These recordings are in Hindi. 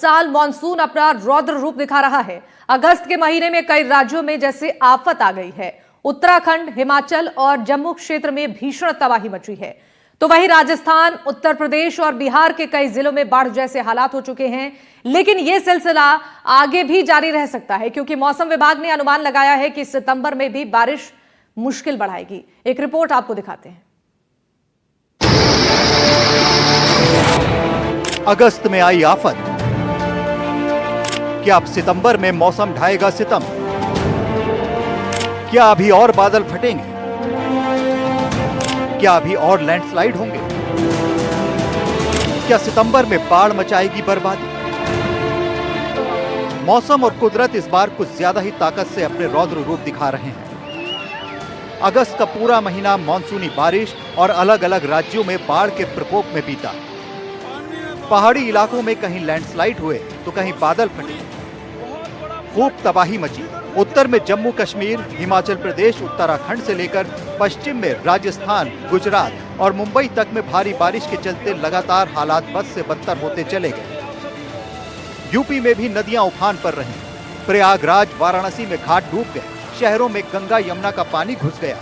साल मानसून अपना रौद्र रूप दिखा रहा है। अगस्त के महीने में कई राज्यों में जैसे आफत आ गई है। उत्तराखंड, हिमाचल और जम्मू क्षेत्र में भीषण तबाही मची है। तो वहीं राजस्थान, उत्तर प्रदेश और बिहार के कई जिलों में बाढ़ जैसे हालात हो चुके हैं। लेकिन यह सिलसिला आगे भी जारी रह सकता है, क्योंकि मौसम विभाग ने अनुमान लगाया है कि सितंबर में भी बारिश मुश्किल बढ़ाएगी। एक रिपोर्ट आपको दिखाते हैं। अगस्त में आई आफत, क्या अब सितंबर में मौसम ढाएगा सितम? क्या अभी और बादल फटेंगे? क्या अभी और लैंडस्लाइड होंगे? क्या सितंबर में बाढ़ मचाएगी बर्बादी? मौसम और कुदरत इस बार कुछ ज्यादा ही ताकत से अपने रौद्र रूप दिखा रहे हैं। अगस्त का पूरा महीना मानसूनी बारिश और अलग अलग राज्यों में बाढ़ के प्रकोप में बीता। पहाड़ी इलाकों में कहीं लैंडस्लाइड हुए तो कहीं बादल फटे, खूब तबाही मची। उत्तर में जम्मू कश्मीर, हिमाचल प्रदेश, उत्तराखंड से लेकर पश्चिम में राजस्थान, गुजरात और मुंबई तक में भारी बारिश के चलते लगातार हालात बद से बदतर होते चले गए। यूपी में भी नदियां उफान पर रहीं। प्रयागराज, वाराणसी में घाट डूब गए, शहरों में गंगा यमुना का पानी घुस गया।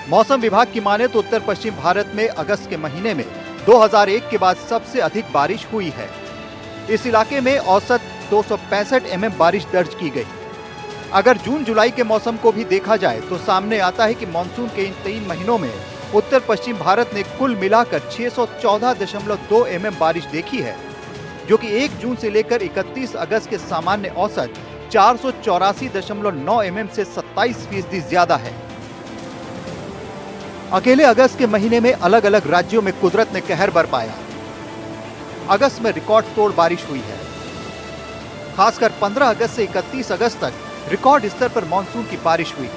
मौसम विभाग की माने तो उत्तर पश्चिम भारत में अगस्त के महीने में 2001 के बाद सबसे अधिक बारिश हुई है। इस इलाके में औसत 265 mm बारिश दर्ज की गई। अगर जून जुलाई के मौसम को भी देखा जाए तो सामने आता है कि मानसून के इन 3 महीनों में उत्तर पश्चिम भारत ने कुल मिलाकर 614.2 mm बारिश देखी है, जो कि 1 जून से लेकर 31 अगस्त के सामान्य औसत 484.9 mm से 27% ज्यादा है। अकेले अगस्त के महीने में अलग अलग राज्यों में कुदरत ने कहर बरपाया। अगस्त में रिकॉर्ड तोड़ बारिश हुई है। खासकर 15 अगस्त से 31 अगस्त तक रिकॉर्ड स्तर पर मानसून की बारिश हुई।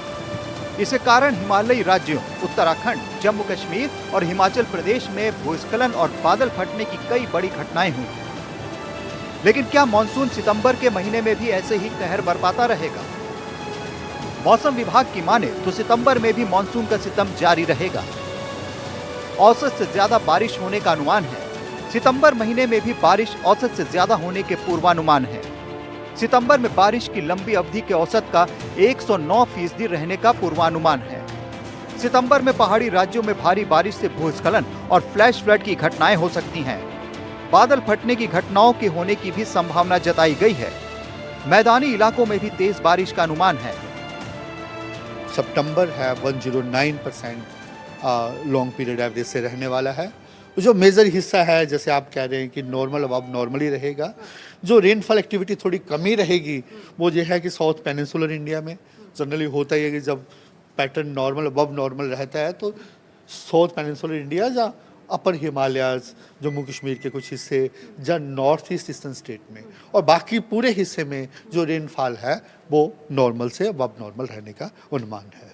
इसके कारण हिमालयी राज्यों उत्तराखंड, जम्मू कश्मीर और हिमाचल प्रदेश में भूस्खलन और बादल फटने की कई बड़ी घटनाएं हुई। लेकिन क्या मानसून सितंबर के महीने में भी ऐसे ही कहर बरपाता रहेगा? मौसम विभाग की माने तो सितंबर में भी मानसून का सितम जारी रहेगा। औसत से ज्यादा बारिश होने का अनुमान है। सितंबर महीने में भी बारिश औसत से ज्यादा होने के पूर्वानुमान है। सितंबर में बारिश की लंबी अवधि के औसत का 109% रहने का पूर्वानुमान है। सितंबर में पहाड़ी राज्यों में भारी बारिश से भूस्खलन और फ्लैश फ्लड की घटनाएं हो सकती हैं। बादल फटने की घटनाओं के होने की भी संभावना जताई गई है। मैदानी इलाकों में भी तेज बारिश का अनुमान है। सितंबर है 109% लॉन्ग पीरियड एवरेज से रहने वाला है। जो मेजर हिस्सा है, जैसे आप कह रहे हैं कि नॉर्मल अब नॉर्मल ही रहेगा। जो रेनफॉल एक्टिविटी थोड़ी कमी रहेगी वो ये है कि साउथ पेनिनसुलर इंडिया में जनरली होता ही है कि जब पैटर्न नॉर्मल अबव नॉर्मल रहता है तो साउथ पेनिनसुलर इंडिया या अपर हिमालयाज, जम्मू कश्मीर के कुछ हिस्से या नॉर्थ ईस्टर्न स्टेट में, और बाकी पूरे हिस्से में जो रेनफॉल है वो नॉर्मल से अब नॉर्मल रहने का अनुमान है।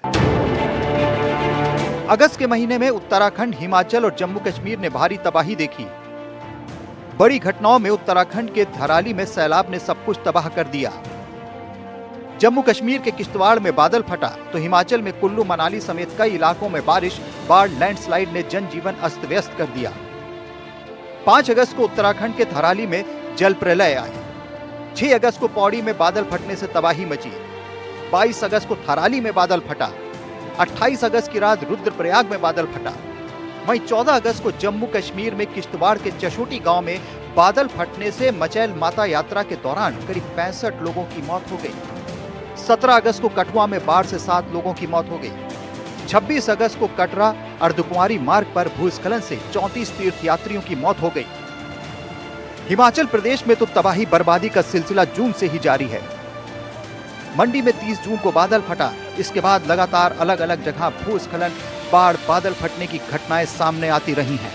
अगस्त के महीने में उत्तराखंड, हिमाचल और जम्मू कश्मीर ने भारी तबाही देखी। बड़ी घटनाओं में उत्तराखंड के धराली में सैलाब ने सब कुछ तबाह कर दिया। जम्मू कश्मीर के किश्तवाड़ में बादल फटा तो हिमाचल में कुल्लू मनाली समेत कई इलाकों में बारिश, बाढ़, लैंडस्लाइड ने जनजीवन अस्त व्यस्त कर दिया। 5 अगस्त को उत्तराखंड के धराली में जल प्रलय आई। 6 अगस्त को पौड़ी में बादल फटने से तबाही मची। 22 अगस्त को थराली में बादल फटा। 28 अगस्त की रात रुद्रप्रयाग में बादल फटा। वहीं 14 अगस्त को जम्मू कश्मीर में किश्तवाड़ के चशोटी गांव में बादल फटने से मचैल माता यात्रा के दौरान करीब 65 लोगों की मौत हो गई। 17 अगस्त को कठुआ में बाढ़ से 7 लोगों की मौत हो गई। 26 अगस्त को कटरा अर्धकुंवारी मार्ग पर भूस्खलन से 34 तीर्थयात्रियों की मौत हो गई। हिमाचल प्रदेश में तो तबाही बर्बादी का सिलसिला जून से ही जारी है। मंडी में 30 जून को बादल फटा। इसके बाद लगातार अलग अलग जगह भूस्खलन, बाढ़, बादल फटने की घटनाएं सामने आती रही हैं।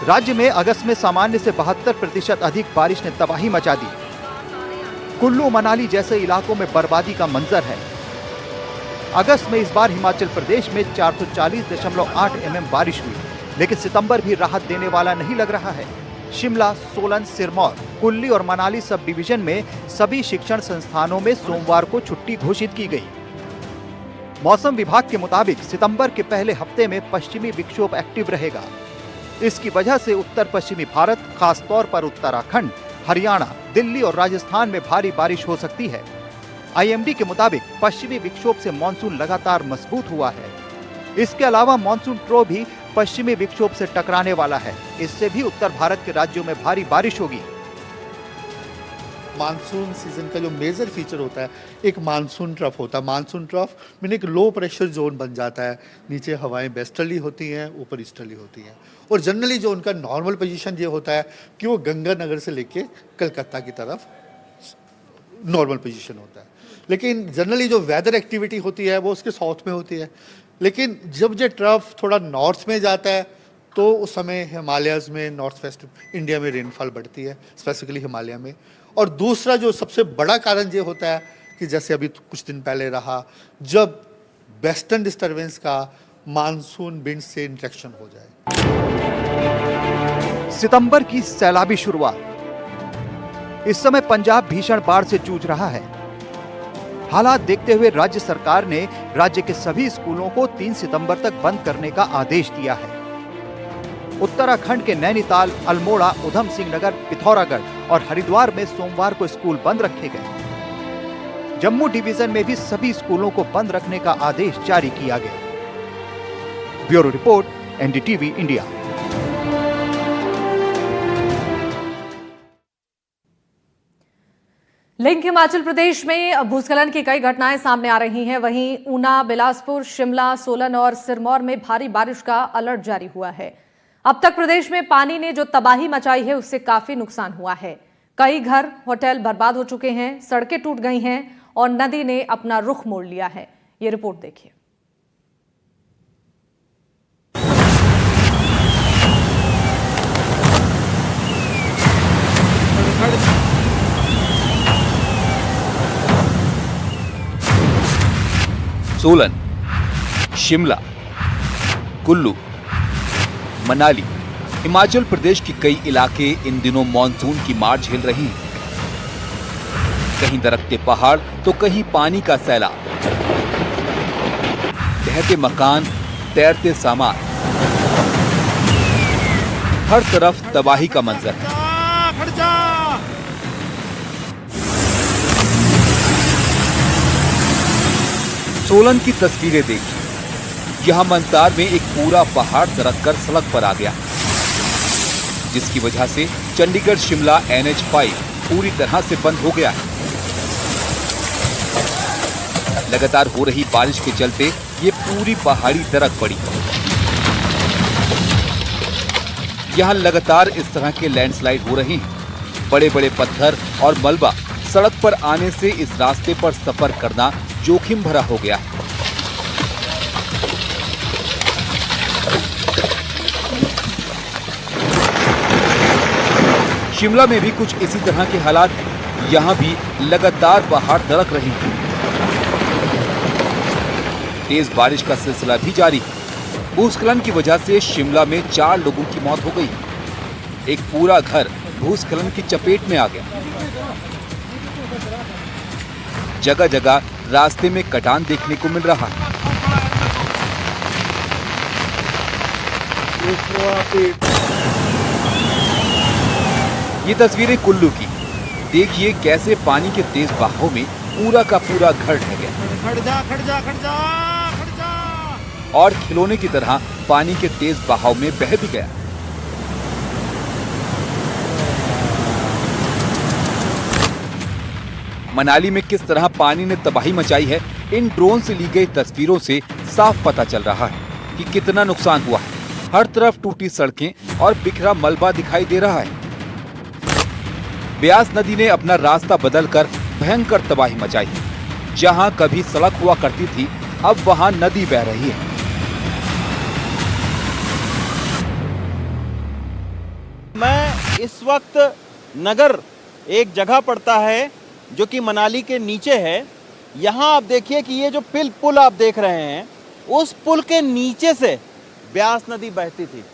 राज्य में अगस्त में सामान्य से 72% अधिक बारिश ने तबाही मचा दी। कुल्लू मनाली जैसे इलाकों में बर्बादी का मंजर है। अगस्त में इस बार हिमाचल प्रदेश में 440.8 mm बारिश हुई, लेकिन सितंबर भी राहत देने वाला नहीं लग रहा है। शिमला, सोलन, सिरमौर, कुल्ली और मनाली सब डिवीजन में सभी शिक्षण संस्थानों में सोमवार को छुट्टी घोषित की गई। मौसम विभाग के मुताबिक सितंबर के पहले हफ्ते में पश्चिमी विक्षोभ एक्टिव रहेगा। इसकी वजह से उत्तर पश्चिमी भारत, खासतौर पर उत्तराखंड, हरियाणा, दिल्ली और राजस्थान में भारी बारिश हो सकती है। आईएमडी के मुताबिक पश्चिमी विक्षोभ से मानसून लगातार मजबूत हुआ है। इसके अलावा मानसून ट्रो भी पश्चिमी विक्षोभ से टकराने वाला है। इससे भी उत्तर भारत के राज्यों में भारी बारिश होगी। मानसून सीजन का जो मेजर फीचर होता है, एक मानसून ट्रफ होता है। मानसून ट्रफ मीन एक लो प्रेशर जोन बन जाता है। नीचे हवाएं वेस्टर्ली होती हैं, ऊपर ईस्टर्ली होती हैं। और जनरली जो उनका नॉर्मल पोजीशन ये होता है कि वो गंगानगर से लेके कलकत्ता की तरफ नॉर्मल पोजीशन होता है। लेकिन जनरली जो वेदर एक्टिविटी होती है वो उसके साउथ में होती है। लेकिन जब ये ट्रफ थोड़ा नॉर्थ में जाता है तो उस समय हिमालयस में, नॉर्थ वेस्ट इंडिया में रेनफॉल बढ़ती है, स्पेसिफिकली हिमालय में। और दूसरा जो सबसे बड़ा कारण ये होता है कि जैसे अभी कुछ दिन पहले रहा, जब वेस्टर्न डिस्टर्बेंस का मानसून विंड से इंटरेक्शन हो जाए। सितंबर की सैलाबी शुरुआत। इस समय पंजाब भीषण बाढ़ से जूझ रहा है। हालात देखते हुए राज्य सरकार ने राज्य के सभी स्कूलों को 3 सितंबर तक बंद करने का आदेश दिया है। उत्तराखंड के नैनीताल, अल्मोड़ा, उधम सिंह नगर, पिथौरागढ़ और हरिद्वार में सोमवार को स्कूल बंद रखे गए। जम्मू डिवीजन में भी सभी स्कूलों को बंद रखने का आदेश जारी किया गया। Bureau report, NDTV India. Link Himachal Pradesh में भूस्खलन की कई घटनाएं सामने आ रही हैं। वहीं ऊना, बिलासपुर, शिमला, सोलन और सिरमौर में भारी बारिश का अलर्ट जारी हुआ है। अब तक प्रदेश में पानी ने जो तबाही मचाई है उससे काफी नुकसान हुआ है। कई घर, होटल बर्बाद हो चुके हैं, सड़कें टूट गई हैं और नदी ने अपना रुख मोड़ लिया है। ये रिपोर्ट देखिए। सोलन, शिमला, कुल्लू, मनाली, हिमाचल प्रदेश के कई इलाके इन दिनों मानसून की मार झेल रहे हैं। कहीं दरकते पहाड़ तो कहीं पानी का सैलाब, ढहते मकान, तैरते सामान, हर तरफ तबाही का मंजर है। सोलन की तस्वीरें देखिए। यहां मंसार में एक पूरा पहाड़ दरककर सड़क पर आ गया, जिसकी वजह से चंडीगढ़ शिमला NH5 पूरी तरह से बंद हो गया है। लगातार हो रही बारिश के चलते ये पूरी पहाड़ी दरक पड़ी। यहां लगातार इस तरह के लैंडस्लाइड हो रहे हैं। बड़े बड़े पत्थर और मलबा सड़क पर आने से इस रास्ते पर सफर करना जोखिम भरा हो गया है। शिमला में भी कुछ इसी तरह के हालात हैं। यहां भी लगातार पहाड़ दरक रहे हैं। तेज बारिश का सिलसिला भी जारी है। भूस्खलन की वजह से शिमला में 4 लोगों की मौत हो गई। एक पूरा घर भूस्खलन की चपेट में आ गया। जगह जगह रास्ते में कटान देखने को मिल रहा है। ये तस्वीरें कुल्लू की। देखिए कैसे पानी के तेज बहाव में पूरा का पूरा घर ढह गया। और खिलौने की तरह पानी के तेज बहाव में बह भी गया। मनाली में किस तरह पानी ने तबाही मचाई है, इन ड्रोन से ली गई तस्वीरों से साफ पता चल रहा है कि कितना नुकसान हुआ है। हर तरफ टूटी सड़कें और बिखरा मलबा दिखाई दे रहा है। ब्यास नदी ने अपना रास्ता बदलकर भयंकर तबाही मचाई। जहां कभी सड़क हुआ करती थी, अब वहां नदी बह रही है। मैं इस वक्त नगर एक जगह पड़ता है जो कि मनाली के नीचे है। यहाँ आप देखिए कि ये जो पुल आप देख रहे हैं, उस पुल के नीचे से ब्यास नदी बहती थी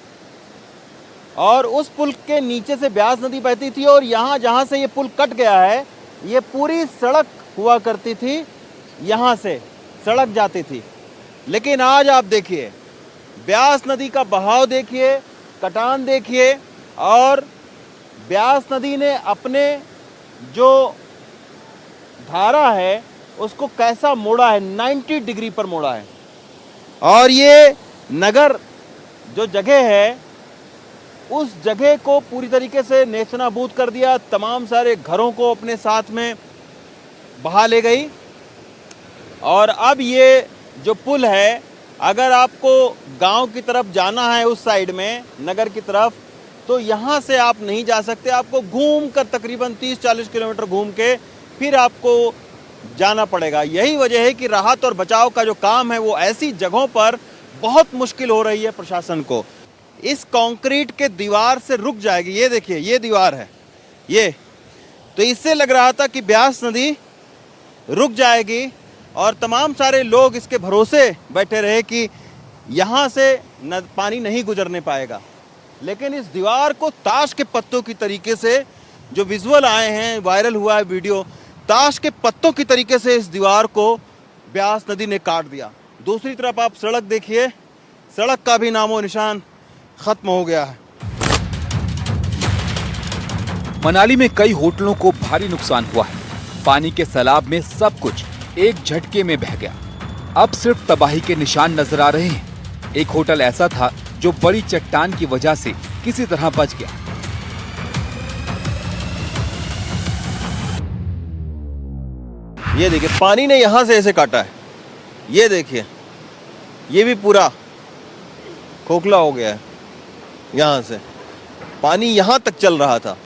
और उस पुल के नीचे से ब्यास नदी बहती थी। और यहाँ जहाँ से ये पुल कट गया है, ये पूरी सड़क हुआ करती थी, यहाँ से सड़क जाती थी। लेकिन आज आप देखिए ब्यास नदी का बहाव देखिए कटान देखिए और ब्यास नदी ने अपने जो धारा है उसको कैसा मोड़ा है, 90 डिग्री पर मोड़ा है। और ये नगर जो जगह है उस जगह को पूरी तरीके से नेस्तनाबूद कर दिया, तमाम सारे घरों को अपने साथ में बहा ले गई। और अब ये जो पुल है, अगर आपको गांव की तरफ जाना है उस साइड में नगर की तरफ, तो यहाँ से आप नहीं जा सकते, आपको घूम कर तकरीबन 30-40 किलोमीटर घूम के फिर आपको जाना पड़ेगा। यही वजह है कि राहत और बचाव का जो काम है वो ऐसी जगहों पर बहुत मुश्किल हो रही है प्रशासन को। इस कंक्रीट के दीवार से रुक जाएगी, ये देखिए ये दीवार है ये, तो इससे लग रहा था कि ब्यास नदी रुक जाएगी और तमाम सारे लोग इसके भरोसे बैठे रहे कि यहाँ से पानी नहीं गुजरने पाएगा। लेकिन इस दीवार को ताश के पत्तों की तरीके से, जो विजुअल आए हैं, वायरल हुआ है वीडियो, ताश के पत्तों की तरीके से इस दीवार को ब्यास नदी ने काट दिया। दूसरी तरफ आप सड़क देखिए, सड़क का भी नामो निशान खत्म हो गया है। मनाली में कई होटलों को भारी नुकसान हुआ है। पानी के सैलाब में सब कुछ एक झटके में बह गया। अब सिर्फ तबाही के निशान नजर आ रहे हैं। एक होटल ऐसा था जो बड़ी चट्टान की वजह से किसी तरह बच गया। ये देखिए पानी ने यहां से ऐसे काटा है, ये देखिए ये भी पूरा खोखला हो गया है। यहाँ से पानी यहाँ तक चल रहा था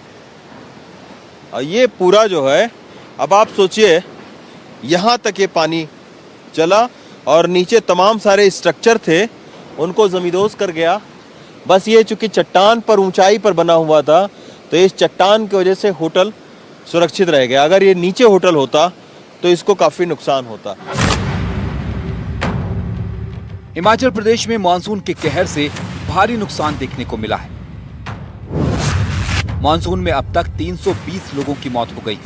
और ये पूरा जो है, अब आप सोचिए यहाँ तक ये पानी चला और नीचे तमाम सारे स्ट्रक्चर थे उनको जमींदोज कर गया। बस ये चूंकि चट्टान पर ऊंचाई पर बना हुआ था तो इस चट्टान की वजह से होटल सुरक्षित रह गया। अगर ये नीचे होटल होता तो इसको काफी नुकसान होता। हिमाचल प्रदेश में मानसून के कहर से भारी नुकसान देखने को मिला है। मानसून में अब तक 320 लोगों की मौत हो गई,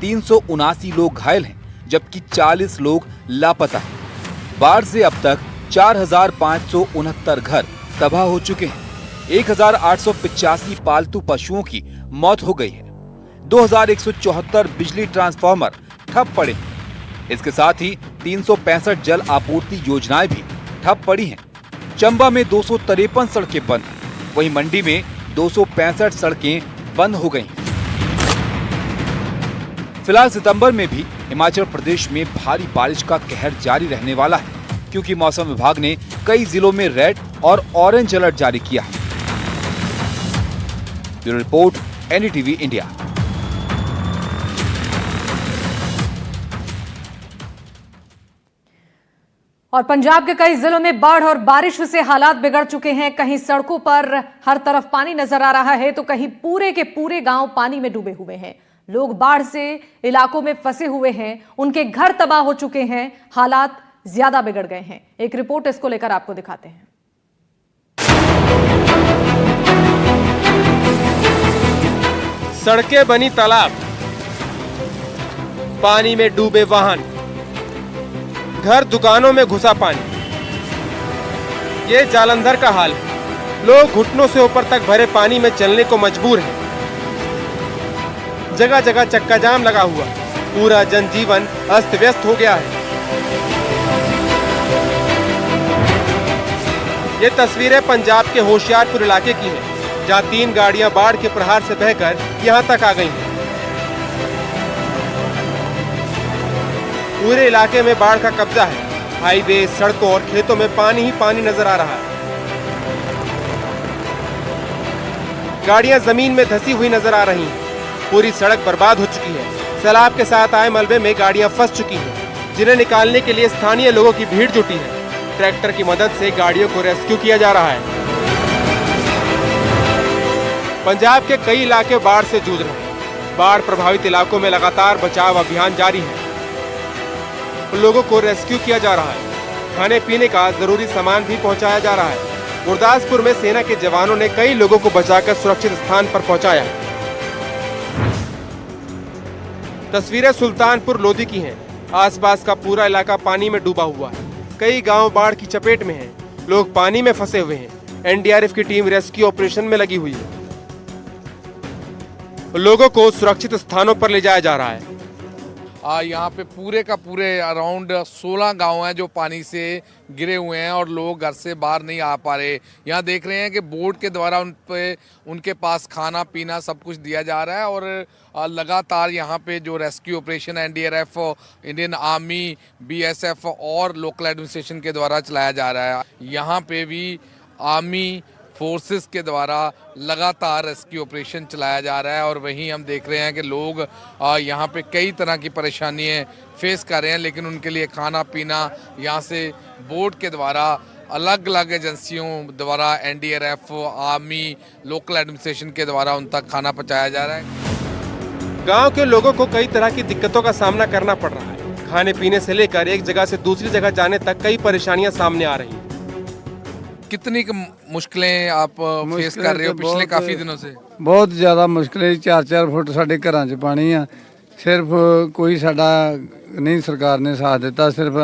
379 लोग घायल हैं, जबकि 40 लोग लापता हैं। बाढ़ से अब तक 4,569 घर तबाह हो चुके हैं। 1,885 पालतू पशुओं की मौत हो गई है। 2,174 बिजली ट्रांसफार्मर ठप पड़े हैं। इसके साथ ही 365 जल आपूर्ति योजनाएं भी ठप पड़ी हैं। चंबा में 253 सड़कें बंद, वहीं मंडी में 265 सड़कें बंद हो गई। फिलहाल सितंबर में भी हिमाचल प्रदेश में भारी बारिश का कहर जारी रहने वाला है, क्योंकि मौसम विभाग ने कई जिलों में रेड और ऑरेंज अलर्ट जारी किया है। Bureau report, NDTV India. और पंजाब के कई जिलों में बाढ़ और बारिश से हालात बिगड़ चुके हैं। कहीं सड़कों पर हर तरफ पानी नजर आ रहा है तो कहीं पूरे के पूरे गांव पानी में डूबे हुए हैं। लोग बाढ़ से इलाकों में फंसे हुए हैं, उनके घर तबाह हो चुके हैं, हालात ज्यादा बिगड़ गए हैं। एक रिपोर्ट इसको लेकर आपको दिखाते हैं। सड़कें बनी तालाब, पानी में डूबे वाहन, घर दुकानों में घुसा पानी। ये जालंधर का हाल है। लोग घुटनों से ऊपर तक भरे पानी में चलने को मजबूर हैं। जगह जगह चक्का जाम लगा हुआ, पूरा जनजीवन अस्त व्यस्त हो गया है। ये तस्वीरें पंजाब के होशियारपुर इलाके की हैं, जहां 3 गाड़ियां बाढ़ के प्रहार से बहकर यहां तक आ गई हैं। पूरे इलाके में बाढ़ का कब्जा है। हाईवे, सड़कों और खेतों में पानी ही पानी नजर आ रहा है। गाड़ियां जमीन में धंसी हुई नजर आ रही हैं। पूरी सड़क बर्बाद हो चुकी है। सैलाब के साथ आए मलबे में गाड़ियां फंस चुकी हैं, जिन्हें निकालने के लिए स्थानीय लोगों की भीड़ जुटी है। ट्रैक्टर की मदद से गाड़ियों को रेस्क्यू किया जा रहा है। पंजाब के कई इलाके बाढ़ से जूझ रहे हैं। बाढ़ प्रभावित इलाकों में लगातार बचाव अभियान जारी है। लोगों को रेस्क्यू किया जा रहा है। खाने पीने का जरूरी सामान भी पहुंचाया जा रहा है। गुरदासपुर में सेना के जवानों ने कई लोगों को बचाकर सुरक्षित स्थान पर पहुंचाया। तस्वीरें सुल्तानपुर लोधी की हैं। आसपास का पूरा इलाका पानी में डूबा हुआ है। कई गांव बाढ़ की चपेट में हैं। लोग पानी में फंसे हुए हैं। एनडीआरएफ की टीम रेस्क्यू ऑपरेशन में लगी हुई है। लोगों को सुरक्षित स्थानों पर ले जाया जा रहा है। यहाँ पे पूरे का पूरे अराउंड 16 गांव हैं जो पानी से गिरे हुए हैं और लोग घर से बाहर नहीं आ पा रहे। यहाँ देख रहे हैं कि बोट के द्वारा उनके पास खाना पीना सब कुछ दिया जा रहा है और लगातार यहाँ पे जो rescue operation NDRF, Indian army, BSF और लोकल एडमिनिस्ट्रेशन के द्वारा चलाया जा रहा है। यहाँ पे भी आर्मी फोर्सेस के द्वारा लगातार रेस्क्यू ऑपरेशन चलाया जा रहा है और वहीं हम देख रहे हैं कि लोग यहाँ पे कई तरह की परेशानियाँ फेस कर रहे हैं, लेकिन उनके लिए खाना पीना यहाँ से बोट के द्वारा अलग अलग एजेंसियों द्वारा एनडीआरएफ, आर्मी, लोकल एडमिनिस्ट्रेशन के द्वारा उन तक खाना पहुँचाया जा रहा है। गांव के लोगों को कई तरह की दिक्कतों का सामना करना पड़ रहा है। खाने पीने से लेकर एक जगह से दूसरी जगह जाने तक कई परेशानियां सामने आ रही हैं। कितनी मुश्किलें आप फेस कर रहे हो पिछले काफी दिनों से? बहुत ज़्यादा मुश्किलें। 4-4 फुट साढ़े घरां 'ਚ पानी आ। सिर्फ कोई साडा नहीं सरकार ने साथ दिता, सिर्फ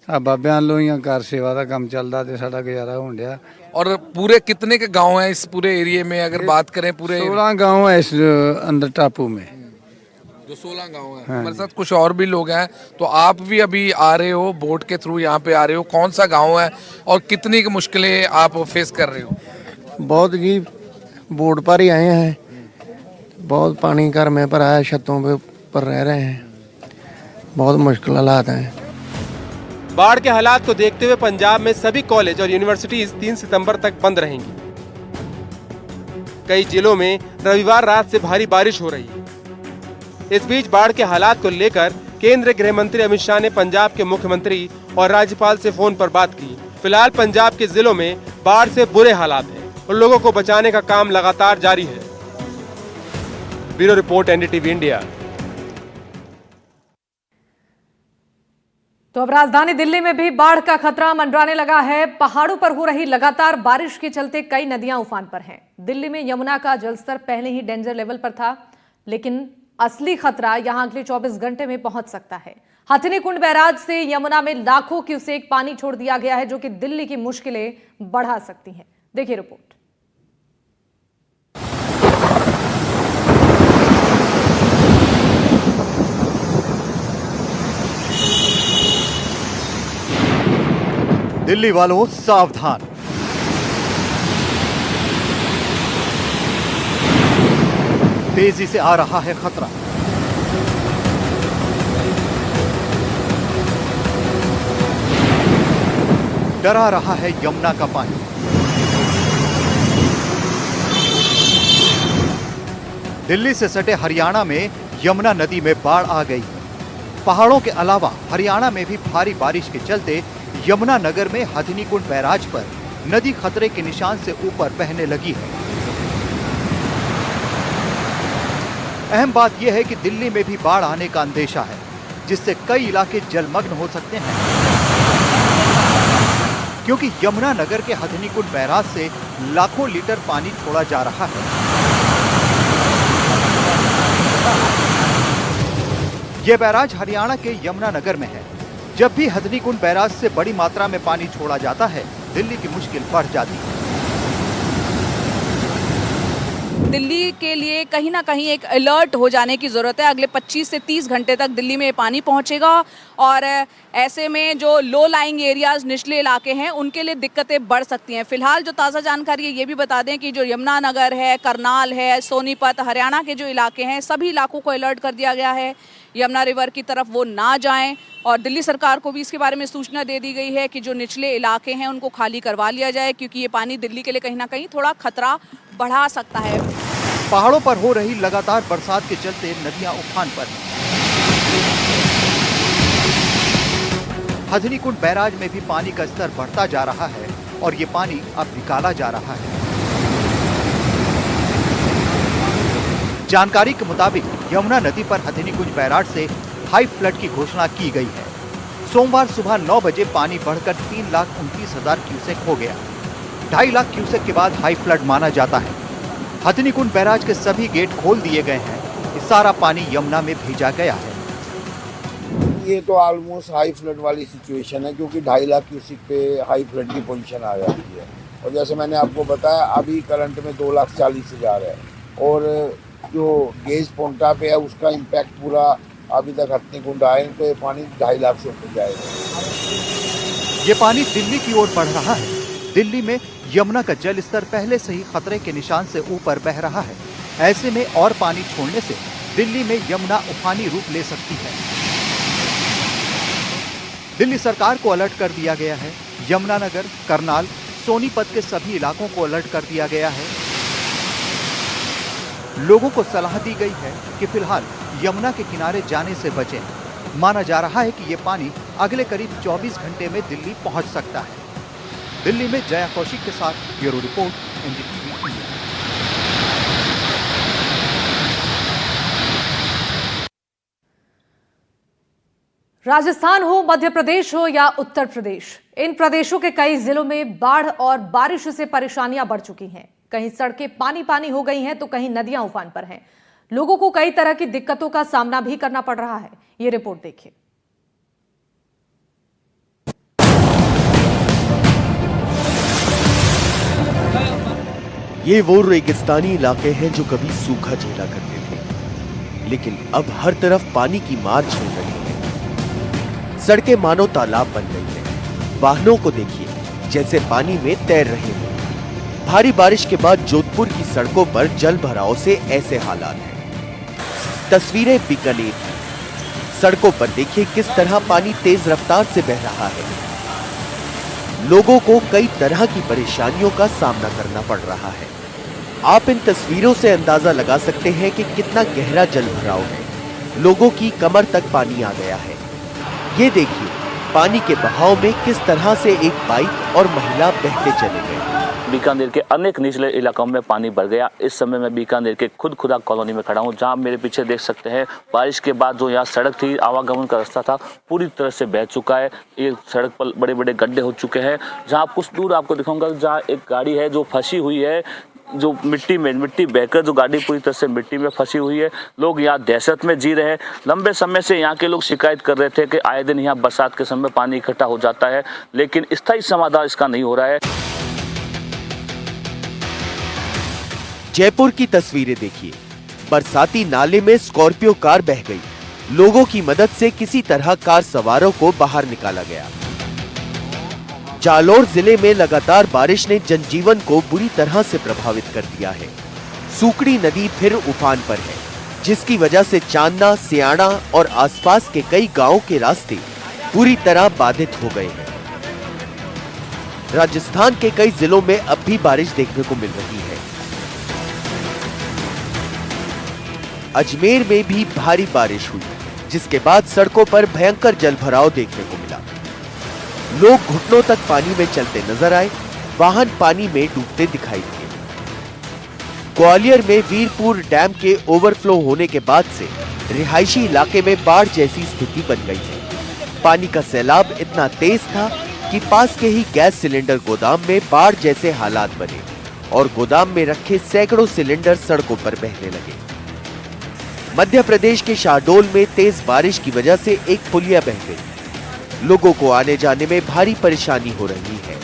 आ बाबियां लो ही कार सेवा का काम चलता तो साडा गुजारा होण डिया। और पूरे कितने के गांव हैं इस पूरे एरिया में अगर बात करें? पूरे 16 गांव है इस अंदर टापू में, जो 16 गांव हैं। हमारे साथ कुछ और भी लोग हैं, तो आप भी अभी आ रहे हो बोट के थ्रू यहाँ पे आ रहे हो, कौन सा गांव है और कितनी की मुश्किलें आप फेस कर रहे हो? बहुत जी बोट पर ही आए हैं, बहुत पानी घर में भरा है, छतों पे ऊपर रह रहे हैं, बहुत मुश्किल हालात हैं। बाढ़ के हालात को देखते हुए पंजाब में सभी कॉलेज और यूनिवर्सिटीज 3 सितंबर तक बंद रहेंगी। कई जिलों में रविवार रात से भारी बारिश हो रही है। इस बीच बाढ़ के हालात को लेकर केंद्रीय गृह मंत्री अमित शाह ने पंजाब के मुख्यमंत्री और राज्यपाल से फोन पर बात की। फिलहाल पंजाब के जिलों में बाढ़ से बुरे हालात हैं और लोगों को बचाने का काम लगातार जारी है। Bureau report, NDTV India. तो अब राजधानी दिल्ली में भी बाढ़ का खतरा मंडराने लगा है। पहाड़ों पर हो रही लगातार बारिश के चलते कई नदियां उफान पर हैं। दिल्ली में यमुना का जलस्तर पहले ही डेंजर लेवल पर था, लेकिन असली खतरा यहां अगले 24 घंटे में पहुंच सकता है। हथिनी कुंड बैराज से यमुना में लाखों क्यूसेक पानी छोड़ दिया गया है, जो कि दिल्ली की मुश्किलें बढ़ा सकती हैं। देखिए रिपोर्ट। दिल्ली वालों सावधान, तेजी से आ रहा है खतरा। डरा रहा है यमुना का पानी। दिल्ली से सटे हरियाणा में यमुना नदी में बाढ़ आ गई। पहाड़ों के अलावा हरियाणा में भी भारी बारिश के चलते यमुना नगर में हथिनी कुंड बैराज पर नदी खतरे के निशान से ऊपर बहने लगी है। अहम बात यह है कि दिल्ली में भी बाढ़ आने का अंदेशा है, जिससे कई इलाके जलमग्न हो सकते हैं, क्योंकि यमुना नगर के हथिनी कुंड बैराज से लाखों लीटर पानी छोड़ा जा रहा है। यह बैराज हरियाणा के यमुना नगर में है। जब भी हथिनी कुंड बैराज से बड़ी मात्रा में पानी छोड़ा जाता है, दिल्ली की मुश्किल बढ़ जाती है। दिल्ली के लिए कहीं ना कहीं एक अलर्ट हो जाने की ज़रूरत है। अगले 25 से 30 घंटे तक दिल्ली में पानी पहुंचेगा और ऐसे में जो लो लाइंग एरियाज, निचले इलाके हैं, उनके लिए दिक्कतें बढ़ सकती हैं। फिलहाल जो ताज़ा जानकारी है ये भी बता दें कि जो यमुना नगर है, करनाल है, सोनीपत, हरियाणा के जो इलाके हैं, सभी इलाकों को अलर्ट कर दिया गया है। यमुना रिवर की तरफ वो ना जाएं और दिल्ली सरकार को भी इसके बारे में सूचना दे दी गई है कि जो निचले इलाके हैं उनको खाली करवा लिया जाए, क्योंकि ये पानी दिल्ली के लिए कहीं ना कहीं थोड़ा खतरा बढ़ा सकता है। पहाड़ों पर हो रही लगातार बरसात के चलते नदियां उफान पर हैं। हथिनी कुंड बैराज में भी पानी का स्तर बढ़ता जा रहा है और ये पानी अब निकाला जा रहा है। जानकारी के मुताबिक यमुना नदी पर हथिनी कुंज बैराज से हाई फ्लड की घोषणा की गई है। सोमवार सुबह 9 बजे पानी बढ़कर 3,29,000 क्यूसेक हो गया। 2.5 लाख क्यूसेक के बाद हाई फ्लड माना जाता है। हथिनी कुंड बैराज के सभी गेट खोल दिए गए हैं। ये सारा पानी यमुना में भेजा गया है। ये तो ऑलमोस्ट हाई फ्लड वाली सिचुएशन है, क्योंकि 2.5 लाख क्यूसेक पे हाई फ्लड की पोजीशन आ जाती है। और जैसे मैंने आपको बताया अभी करंट में 2,40,000 है और जो गेज पोंटा पे है उसका इम्पैक्ट पूरा अभी तक हथनीकुंड आए तो ये पानी 2.5 लाख से ऊपर जाएगा। ये पानी दिल्ली की ओर बढ़ रहा है। दिल्ली में यमुना का जल स्तर पहले से ही खतरे के निशान से ऊपर बह रहा है। ऐसे में और पानी छोड़ने से दिल्ली में यमुना उफानी रूप ले सकती है। दिल्ली सरकार को अलर्ट कर दिया गया है। यमुनानगर, करनाल, सोनीपत के सभी इलाकों को अलर्ट कर दिया गया है। लोगों को सलाह दी गई है कि फिलहाल यमुना के किनारे जाने से बचें। माना जा रहा है कि ये पानी अगले करीब 24 घंटे में दिल्ली पहुंच सकता है। दिल्ली में जया कौशिक के साथ bureau report, NDTV India. Rajasthan हो, मध्य प्रदेश हो या उत्तर प्रदेश, इन प्रदेशों के कई जिलों में बाढ़ और बारिश से परेशानियां बढ़ चुकी हैं। कहीं सड़कें पानी पानी हो गई हैं तो कहीं नदियां उफान पर हैं। लोगों को कई तरह की दिक्कतों का सामना भी करना पड़ रहा है। ये रिपोर्ट देखिए। ये वो रेगिस्तानी इलाके हैं जो कभी सूखा झेला करते थे, लेकिन अब हर तरफ पानी की मार झेल रही है। सड़कें मानो तालाब बन गई हैं। वाहनों को देखिए जैसे पानी में तैर रहे हैं। भारी बारिश के बाद जोधपुर की सड़कों पर जल भराव से ऐसे हालात हैं। तस्वीरें बीकानेर की। सड़कों पर देखिए किस तरह पानी तेज रफ्तार से बह रहा है। लोगों को कई तरह की परेशानियों का सामना करना पड़ रहा है। आप इन तस्वीरों से अंदाजा लगा सकते हैं कि कितना गहरा जल भराव है। लोगों की कमर तक पानी आ गया है। ये देखिए पानी के बहाव में किस तरह से एक बाइक और महिला बहते चले गए। बीकानेर के अनेक निचले इलाकों में पानी बढ़ गया। इस समय मैं बीकानेर के खुदा कॉलोनी में खड़ा हूँ, जहाँ मेरे पीछे देख सकते हैं बारिश के बाद जो यहाँ सड़क थी, आवागमन का रास्ता था, पूरी तरह से बह चुका है। ये सड़क पर बड़े बड़े गड्ढे हो चुके हैं। जहाँ कुछ दूर आपको दिखाऊंगा, जहाँ एक गाड़ी है जो फंसी हुई है, जो मिट्टी बहकर जो गाड़ी पूरी तरह से मिट्टी में फंसी हुई है। लोग यहाँ दहशत में जी रहे हैं। लंबे समय से यहाँ के लोग शिकायत कर रहे थे कि आए दिन यहाँ बरसात के समय पानी इकट्ठा हो जाता है, लेकिन स्थायी समाधान इसका नहीं हो रहा है। जयपुर की तस्वीरें देखिए। बरसाती नाले में स्कॉर्पियो कार बह गई। लोगों की मदद से किसी तरह कार सवारों को बाहर निकाला गया। जालौर जिले में लगातार बारिश ने जनजीवन को बुरी तरह से प्रभावित कर दिया है। सूकड़ी नदी फिर उफान पर है, जिसकी वजह से चांदना, सियाड़ा और आसपास के कई गांवों के रास्ते पूरी तरह बाधित हो गए हैं। राजस्थान के कई जिलों में अब भी बारिश देखने को मिल रही है। अजमेर में भी भारी बारिश हुई, जिसके बाद सड़कों पर भयंकर जलभराव देखने को मिला। लोग घुटनों तक पानी में चलते नजर आए। वाहन पानी में डूबते दिखाई दिए। ग्वालियर में वीरपुर डैम के ओवरफ्लो होने के बाद से रिहायशी इलाके में बाढ़ जैसी स्थिति बन गई है। पानी का सैलाब इतना तेज था कि पास के ही गैस सिलेंडर गोदाम में बाढ़ जैसे हालात बने और गोदाम में रखे सैकड़ों सिलेंडर सड़कों पर बहने लगे। मध्य प्रदेश के शाहडोल में तेज बारिश की वजह से एक पुलिया बह गई। लोगों को आने जाने में भारी परेशानी हो रही है।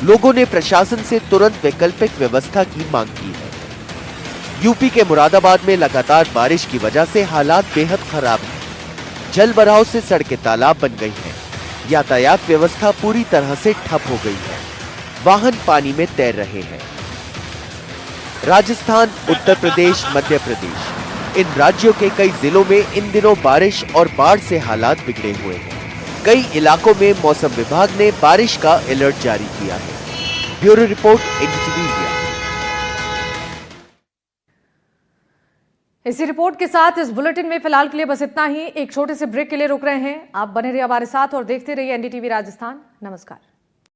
लोगों ने प्रशासन से तुरंत वैकल्पिक व्यवस्था की मांग की है। यूपी के मुरादाबाद में लगातार बारिश की वजह से हालात बेहद खराब हैं। जल भराव से सड़कें तालाब बन गई हैं। यातायात व्यवस्था पूरी तरह से ठप हो गई है। वाहन पानी में तैर रहे हैं। राजस्थान, उत्तर प्रदेश, मध्य प्रदेश, इन राज्यों के कई जिलों में इन दिनों बारिश और बाढ़ से हालात बिगड़े हुए हैं। कई इलाकों में मौसम विभाग ने बारिश का अलर्ट जारी किया है। Bureau report, NDTV India. इसी रिपोर्ट के साथ इस बुलेटिन में फिलहाल के लिए बस इतना ही। एक छोटे से ब्रेक के लिए रुक रहे हैं। आप बने रहिए हमारे साथ और देखते रहिए एनडीटीवी राजस्थान। नमस्कार।